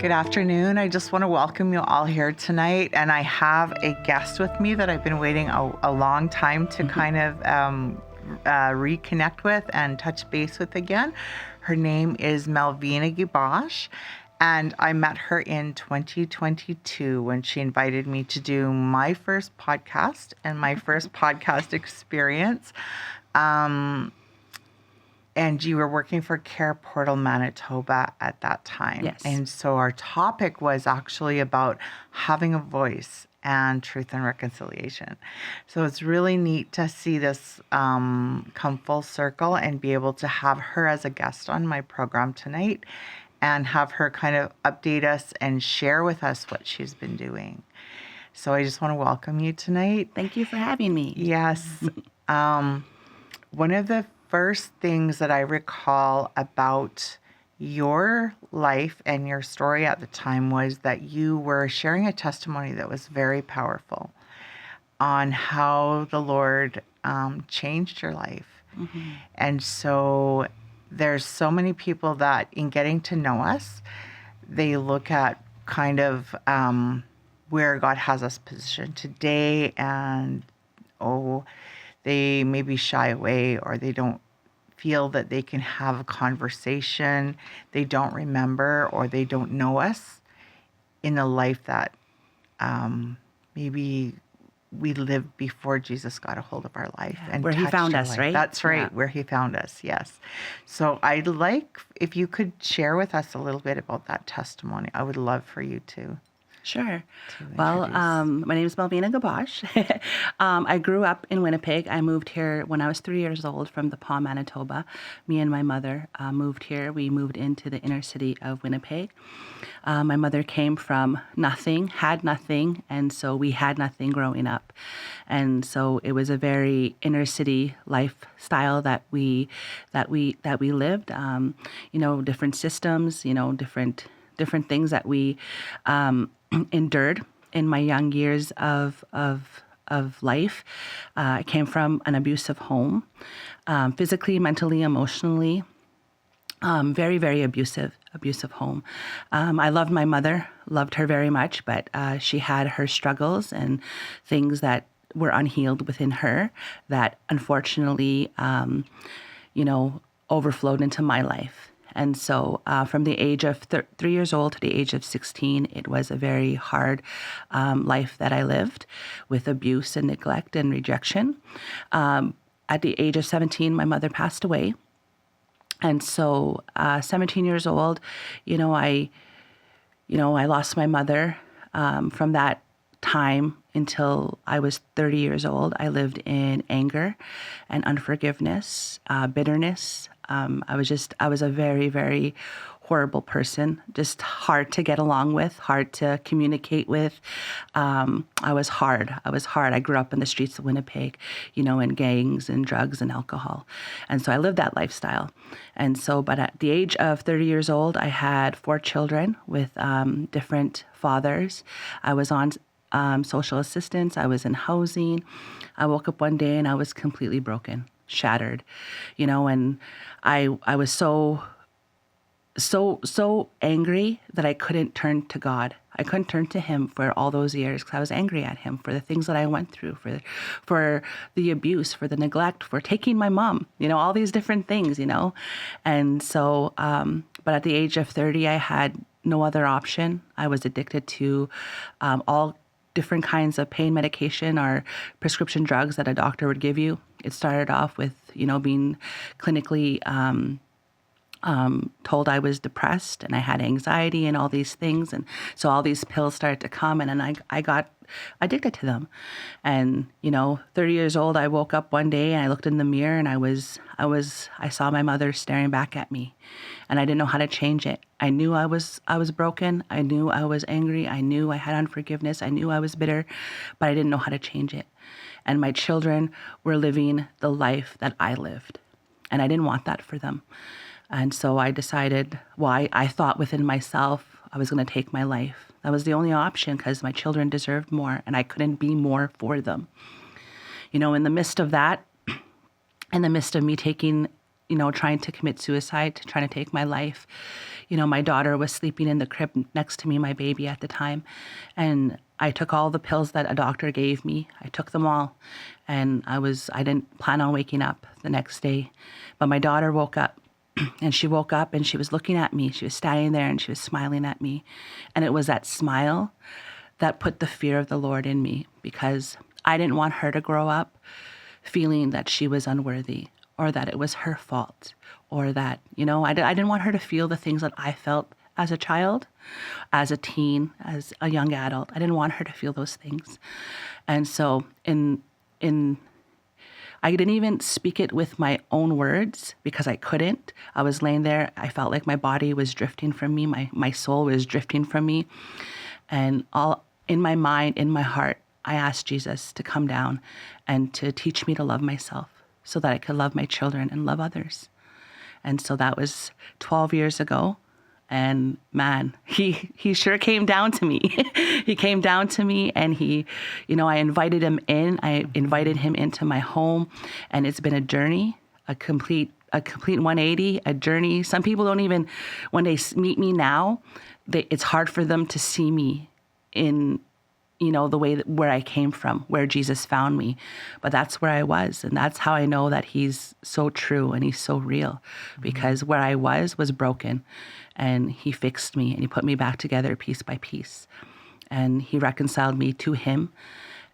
Good afternoon. I just want to welcome you all here tonight. And I have a guest with me that I've been waiting a long time to kind of reconnect with and touch base with again. Her name is Melvina Guiboche. And I met her in 2022 when she invited me to do my first podcast and my first podcast experience. And you were working for Care Portal Manitoba at that time. Yes. And so our topic was actually about having a voice and truth and reconciliation. So it's really neat to see this come full circle and be able to have her as a guest on my program tonight and have her kind of update us and share with us what she's been doing. So I just want to welcome you tonight. Thank you for having me. Yes. One of the first things that I recall about your life and your story at the time was that you were sharing a testimony that was very powerful on how the Lord changed your life. Mm-hmm. And so there's so many people that in getting to know us, they look at kind of where God has us positioned today, and they maybe shy away, or they don't feel that they can have a conversation. They don't remember, or they don't know us in a life that maybe we lived before Jesus got a hold of our life. Yeah, and where he found us, life. right? That's right, Yeah. Where he found us, yes. So I'd like, if you could share with us a little bit about that testimony. I would love for you to. Sure. To Well, introduce. my name is Melvina Guiboche. I grew up in Winnipeg. I moved here when I was 3 years old from the Pas, Manitoba. Me and my mother moved here. We moved into the inner city of Winnipeg. My mother came from nothing, had nothing, and so we had nothing growing up. And so it was a very inner city lifestyle that we lived. Different systems, different things that we endured in my young years of life. I came from an abusive home, physically, mentally, emotionally, very, very abusive home. I loved my mother, loved her very much, but she had her struggles and things that were unhealed within her that unfortunately, overflowed into my life. And so from the age of 3 years old to the age of 16, it was a very hard life that I lived with abuse and neglect and rejection. At the age of 17, my mother passed away. And so 17 years old, I lost my mother. From that time until I was 30 years old, I lived in anger and unforgiveness, bitterness. I was a very, very horrible person, just hard to get along with, hard to communicate with. I was hard. I grew up in the streets of Winnipeg, in gangs and drugs and alcohol. And so I lived that lifestyle. And so, but at the age of 30 years old, I had 4 children with different fathers. I was on social assistance. I was in housing. I woke up one day and I was completely broken, shattered, and I was so angry that I couldn't turn to God. I couldn't turn to him for all those years because I was angry at him for the things that I went through, for the abuse, for the neglect, for taking my mom, all these different things, And so, but at the age of 30, I had no other option. I was addicted to all different kinds of pain medication or prescription drugs that a doctor would give you. It started off with, being clinically told I was depressed and I had anxiety and all these things. And so all these pills started to come and I got addicted to them. And, 30 years old, I woke up one day and I looked in the mirror and I saw my mother staring back at me and I didn't know how to change it. I knew I was broken. I knew I was angry. I knew I had unforgiveness. I knew I was bitter, but I didn't know how to change it. And my children were living the life that I lived. And I didn't want that for them. And so I decided, I thought within myself, I was going to take my life. That was the only option because my children deserved more and I couldn't be more for them. In the midst of that, in the midst of me taking trying to commit suicide, trying to take my life. My daughter was sleeping in the crib next to me, my baby at the time. And I took all the pills that a doctor gave me. I took them all. And I didn't plan on waking up the next day. But my daughter woke up. And she woke up and she was looking at me. She was standing there and she was smiling at me. And it was that smile that put the fear of the Lord in me, because I didn't want her to grow up feeling that she was unworthy, or that it was her fault, or that, I didn't want her to feel the things that I felt as a child, as a teen, as a young adult. I didn't want her to feel those things. And so I didn't even speak it with my own words because I couldn't. I was laying there. I felt like my body was drifting from me. My soul was drifting from me. And all in my mind, in my heart, I asked Jesus to come down and to teach me to love myself so that I could love my children and love others. And so that was 12 years ago. And man, he sure came down to me. He came down to me, and I invited him in. I invited him into my home, and it's been a journey, a complete 180, a journey. Some people don't even, when they meet me now, it's hard for them to see me in, the way where I came from, where Jesus found me. But that's where I was. And that's how I know that he's so true and he's so real, because where I was broken, and he fixed me and he put me back together piece by piece. And he reconciled me to him.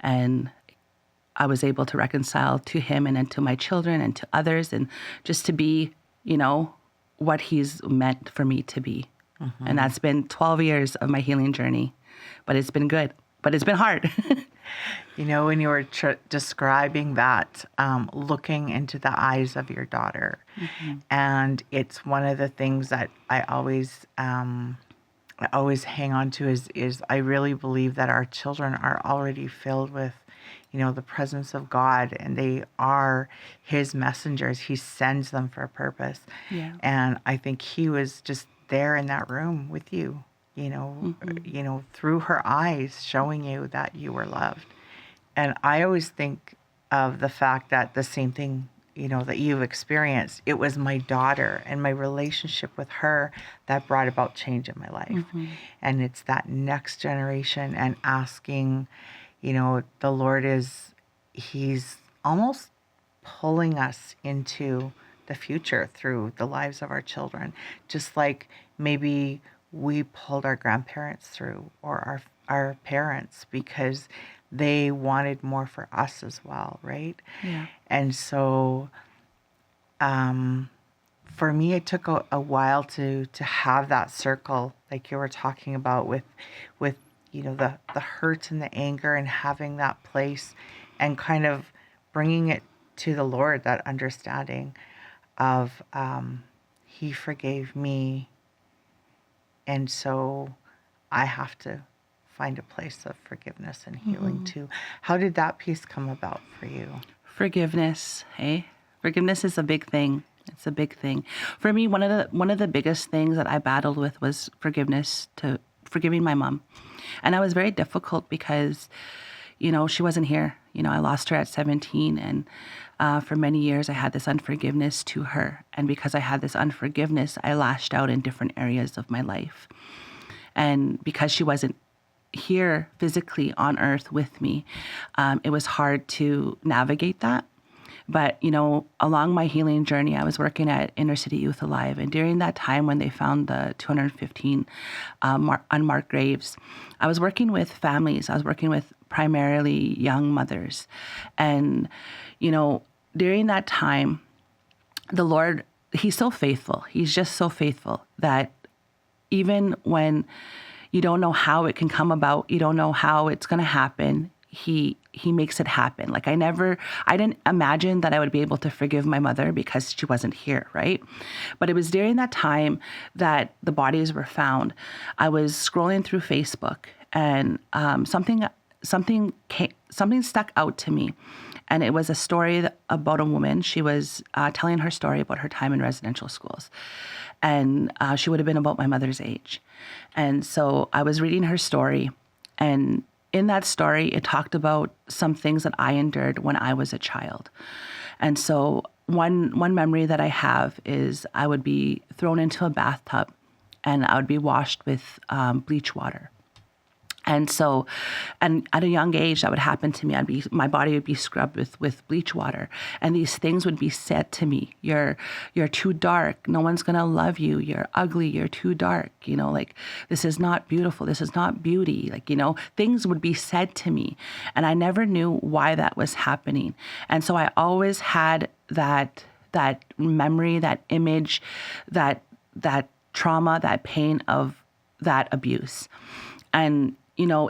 And I was able to reconcile to him and then to my children and to others, and just to be, what he's meant for me to be. And that's been 12 years of my healing journey. But it's been good. But it's been hard. When you were describing that, looking into the eyes of your daughter, and it's one of the things that I always hang on to is I really believe that our children are already filled with, the presence of God, and they are his messengers. He sends them for a purpose. Yeah. And I think he was just there in that room with you. Through her eyes, showing you that you were loved. And I always think of the fact that the same thing, that you've experienced, it was my daughter and my relationship with her that brought about change in my life. And it's that next generation, and asking, the Lord he's almost pulling us into the future through the lives of our children, just like maybe we pulled our grandparents through, or our parents, because they wanted more for us as well, right? Yeah. And so for me, it took a while to have that circle, like you were talking about, with the hurt and the anger, and having that place, and kind of bringing it to the Lord, that understanding of he forgave me. And so I have to find a place of forgiveness and healing too. How did that piece come about for you? Forgiveness, hey? Forgiveness is a big thing. It's a big thing. For me, one of the biggest things that I battled with was forgiving my mom. And that was very difficult because, she wasn't here. I lost her at 17, and for many years I had this unforgiveness to her. And because I had this unforgiveness, I lashed out in different areas of my life. And because she wasn't here physically on earth with me, it was hard to navigate that. But, along my healing journey, I was working at Inner City Youth Alive. And during that time when they found the 215 unmarked graves, I was working with families. I was working with primarily young mothers. And, during that time, the Lord, he's so faithful. He's just so faithful that even when you don't know how it can come about, you don't know how it's going to happen, he makes it happen. Like I didn't imagine that I would be able to forgive my mother because she wasn't here, right? But it was during that time that the bodies were found. I was scrolling through Facebook, and something stuck out to me. And it was a story about a woman. She was telling her story about her time in residential schools. And she would have been about my mother's age. And so I was reading her story, and in that story, it talked about some things that I endured when I was a child. And so one memory that I have is I would be thrown into a bathtub and I would be washed with bleach water. And so, and at a young age, that would happen to me. My body would be scrubbed with bleach water, and these things would be said to me. You're too dark. No one's gonna love you. You're ugly. You're too dark. Like, this is not beautiful. This is not beauty. Like, things would be said to me, and I never knew why that was happening. And so I always had that memory, that image, that trauma, that pain of that abuse. And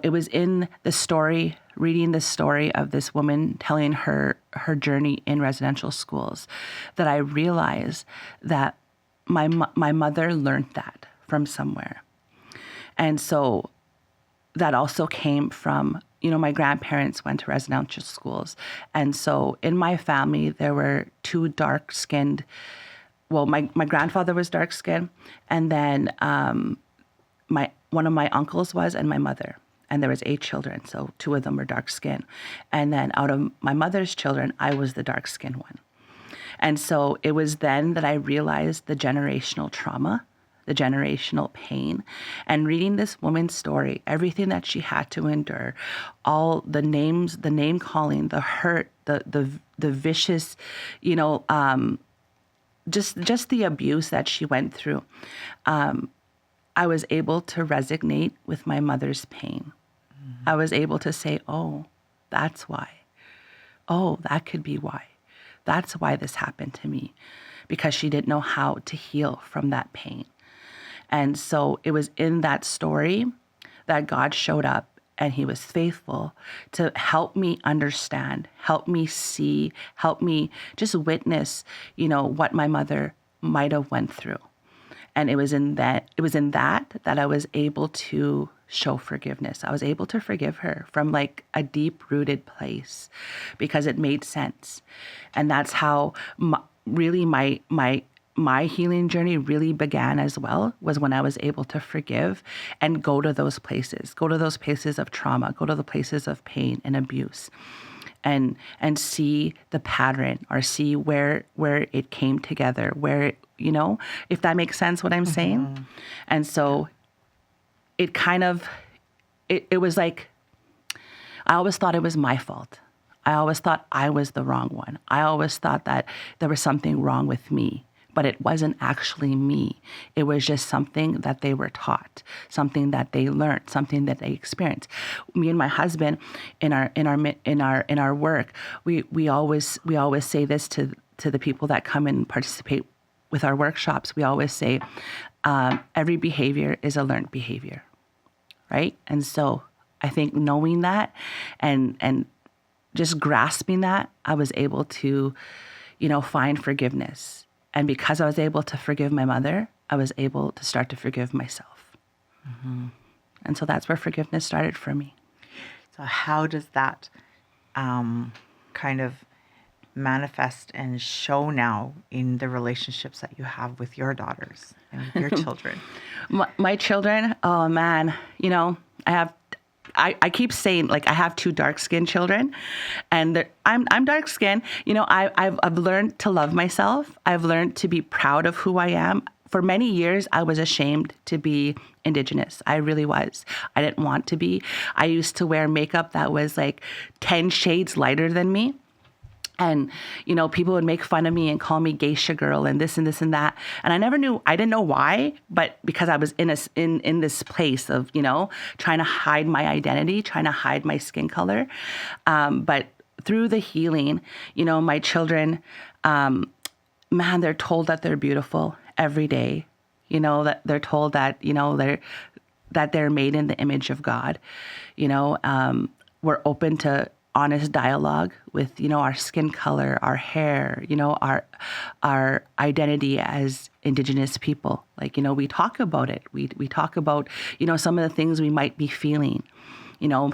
it was in the story, reading the story of this woman telling her journey in residential schools, that I realized that my mother learned that from somewhere. And so that also came from, my grandparents went to residential schools. And so in my family, there were two dark-skinned, well, my grandfather was dark-skinned, and then one of my uncles was, and my mother. And there was 8 children, so 2 of them were dark skinned. And then out of my mother's children, I was the dark skinned one. And so it was then that I realized the generational trauma, the generational pain. And reading this woman's story, everything that she had to endure, all the names, the name calling, the hurt, the vicious, just the abuse that she went through. I was able to resonate with my mother's pain. Mm-hmm. I was able to say, oh, that's why. Oh, that could be why. That's why this happened to me, because she didn't know how to heal from that pain. And so it was in that story that God showed up, and he was faithful to help me understand, help me see, help me just witness, what my mother might have went through. And it was in that I was able to show forgiveness. I was able to forgive her from like a deep-rooted place, because it made sense. And that's how my healing journey really began as well, was when I was able to forgive and go to those places of trauma, go to the places of pain and abuse. And see the pattern, or see where it came together, where, if that makes sense what I'm saying. And so it kind of, it was like, I always thought it was my fault. I always thought I was the wrong one. I always thought that there was something wrong with me. But it wasn't actually me. It was just something that they were taught, something that they learned, something that they experienced. Me and my husband, in our work, we always say this to the people that come and participate with our workshops. We always say, every behavior is a learned behavior, right? And so I think knowing that and just grasping that, I was able to, find forgiveness. And because I was able to forgive my mother, I was able to start to forgive myself. Mm-hmm. And so that's where forgiveness started for me. So how does that kind of manifest and show now in the relationships that you have with your daughters and with your children? My children, oh man, I keep saying, like, I have 2 dark-skinned children, and I'm dark-skinned. I've learned to love myself. I've learned to be proud of who I am. For many years, I was ashamed to be Indigenous. I really was. I didn't want to be. I used to wear makeup that was like 10 shades lighter than me. And, people would make fun of me and call me geisha girl and this and this and that. And I didn't know why, but because I was in this place of, trying to hide my identity, trying to hide my skin color. But through the healing, my children, they're told that they're beautiful every day. That they're told that, they're made in the image of God. We're open to honest dialogue with, our skin color, our hair, our identity as Indigenous people. Like, we talk about it. We talk about, some of the things we might be feeling,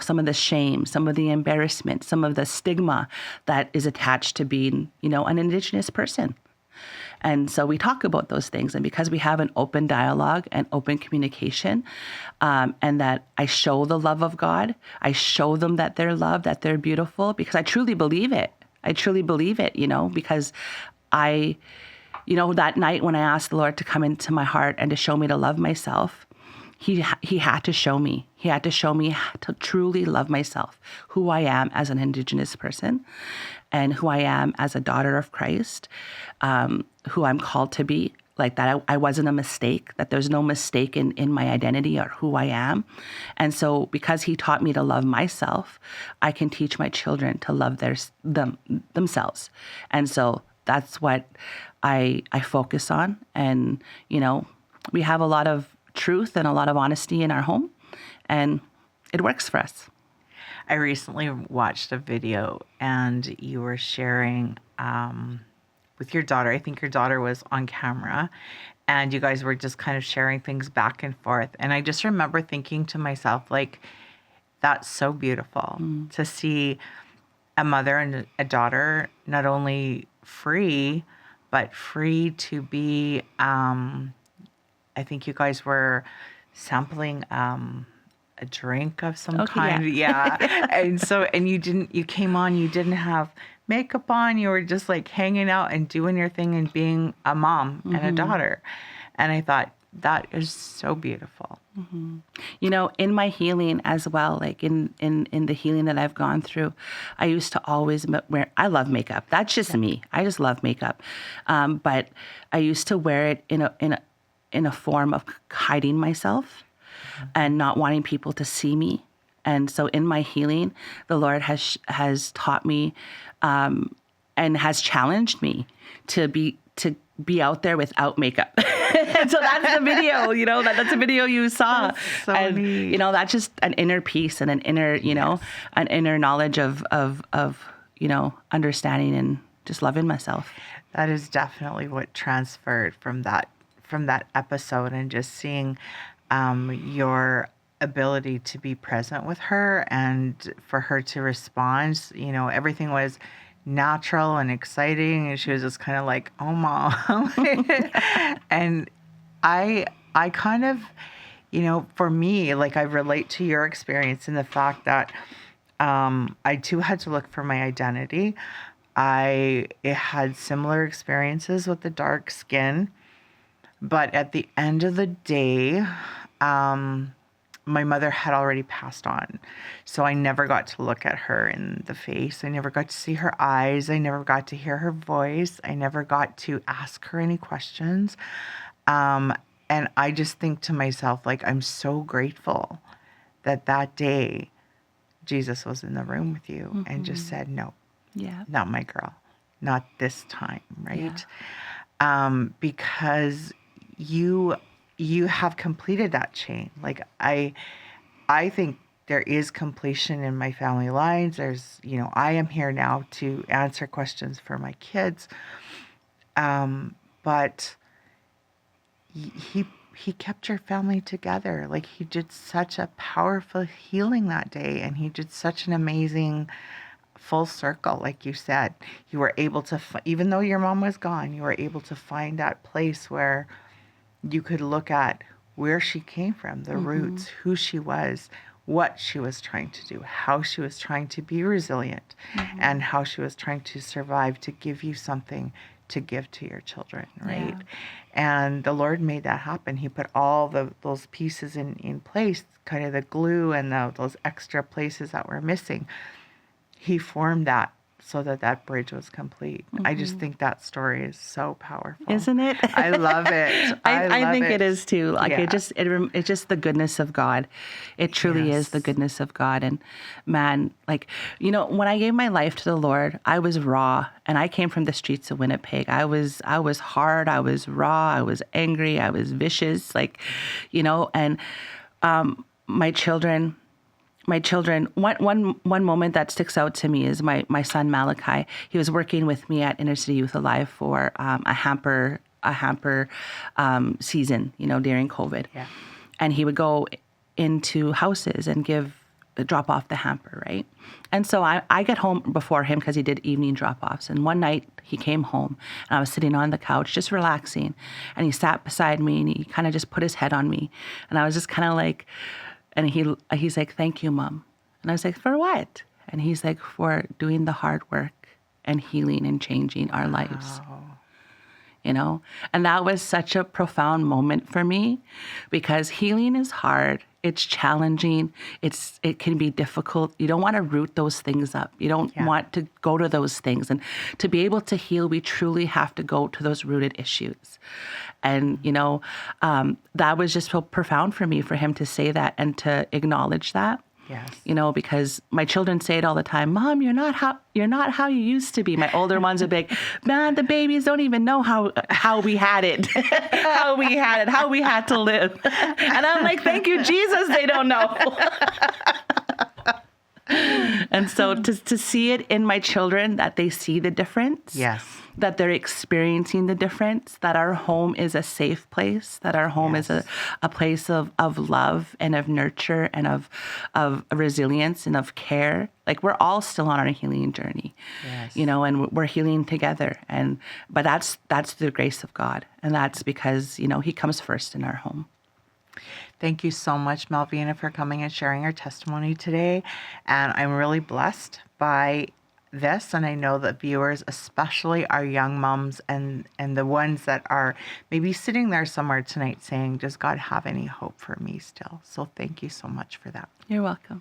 some of the shame, some of the embarrassment, some of the stigma that is attached to being, an Indigenous person. And so we talk about those things. And because we have an open dialogue and open communication, and that I show the love of God, I show them that they're loved, that they're beautiful, because I truly believe it. I truly believe it, because that night when I asked the Lord to come into my heart and to show me to love myself, He had to show me. He had to show me how to truly love myself, who I am as an Indigenous person, and who I am as a daughter of Christ, who I'm called to be. Like that, I wasn't a mistake. That there's no mistake in my identity or who I am. And so, because He taught me to love myself, I can teach my children to love themselves. And so that's what I focus on. And we have a lot of truth and a lot of honesty in our home, and it works for us. I recently watched a video and you were sharing with your daughter. I think your daughter was on camera and you guys were just kind of sharing things back and forth. And I just remember thinking to myself, like, that's so beautiful to see a mother and a daughter not only free, but free to be, I think you guys were sampling a drink of some kind. Yeah. And you came on, you didn't have makeup on. You were just like hanging out and doing your thing and being a mom and a daughter. And I thought, that is so beautiful. In my healing as well, like in the healing that I've gone through, I used to always I love makeup. That's just me. I just love makeup. But I used to wear it in a form of hiding myself and not wanting people to see me. And so in my healing, the Lord has taught me and has challenged me to be out there without makeup. And so that's the video, that's a video you saw. That's so neat. That's just an inner peace and an inner, an inner knowledge of understanding and just loving myself. That is definitely what transferred from that episode, and just seeing your ability to be present with her and for her to respond. Everything was natural and exciting, and she was just kind of like, oh, Mom. And I kind of, for me, like, I relate to your experience in the fact that I too had to look for my identity. I had similar experiences with the dark skin, but at the end of the day, my mother had already passed on. So I never got to look at her in the face. I never got to see her eyes. I never got to hear her voice. I never got to ask her any questions. And I just think to myself, like, I'm so grateful that day Jesus was in the room with you and just said, no, not my girl, not this time, right? Yeah. Because you have completed that chain. Like, I think there is completion in my family lines. There's, I am here now to answer questions for my kids. But he kept your family together. Like, he did such a powerful healing that day, and he did such an amazing full circle. Like you said, you were able to, even though your mom was gone, you were able to find that place where you could look at where she came from, the roots, who she was, what she was trying to do, how she was trying to be resilient, and how she was trying to survive to give you something to give to your children, right? Yeah. And the Lord made that happen. He put all those pieces in place, kind of the glue and those extra places that were missing. He formed that so that bridge was complete. I just think that story is so powerful. Isn't it? I love it. I think it is too. Like, it's just the goodness of God. It truly is the goodness of God. And man, like, when I gave my life to the Lord, I was raw, and I came from the streets of Winnipeg. I was hard. I was raw. I was angry. I was vicious. Like, and my children, one moment that sticks out to me is my son Malachi. He was working with me at Inner City Youth Alive for a hamper season, during COVID. Yeah. And he would go into houses and give drop off the hamper, right? And so I get home before him because he did evening drop-offs. And one night he came home and I was sitting on the couch just relaxing. And he sat beside me and he kind of just put his head on me. And I was just kind of like, and he's like, "Thank you, Mom." And I was like, "For what?" And he's like, "For doing the hard work and healing and changing our lives." You know? And that was such a profound moment for me because healing is hard. It's challenging. It can be difficult. You don't want to root those things up. You don't want to go to those things. And to be able to heal, we truly have to go to those rooted issues. And, you know, that was just so profound for me, for him to say that and to acknowledge that. Yes. You know, because my children say it all the time, "Mom, you're not how you used to be." My older ones are big, "Man, the babies don't even know how we had it, how we had to live." And I'm like, "Thank you, Jesus, they don't know." And so to see it in my children, that they see the difference. Yes. That they're experiencing the difference, that our home is a safe place, that our home is a place of love and of nurture and of resilience and of care. Like, we're all still on our healing journey, you know, and we're healing together. But that's the grace of God. And that's because, you know, he comes first in our home. Thank you so much, Melvina, for coming and sharing your testimony today. And I'm really blessed by this, and I know that viewers, especially our young moms and the ones that are maybe sitting there somewhere tonight saying, "Does God have any hope for me still?" So thank you so much for that. You're welcome.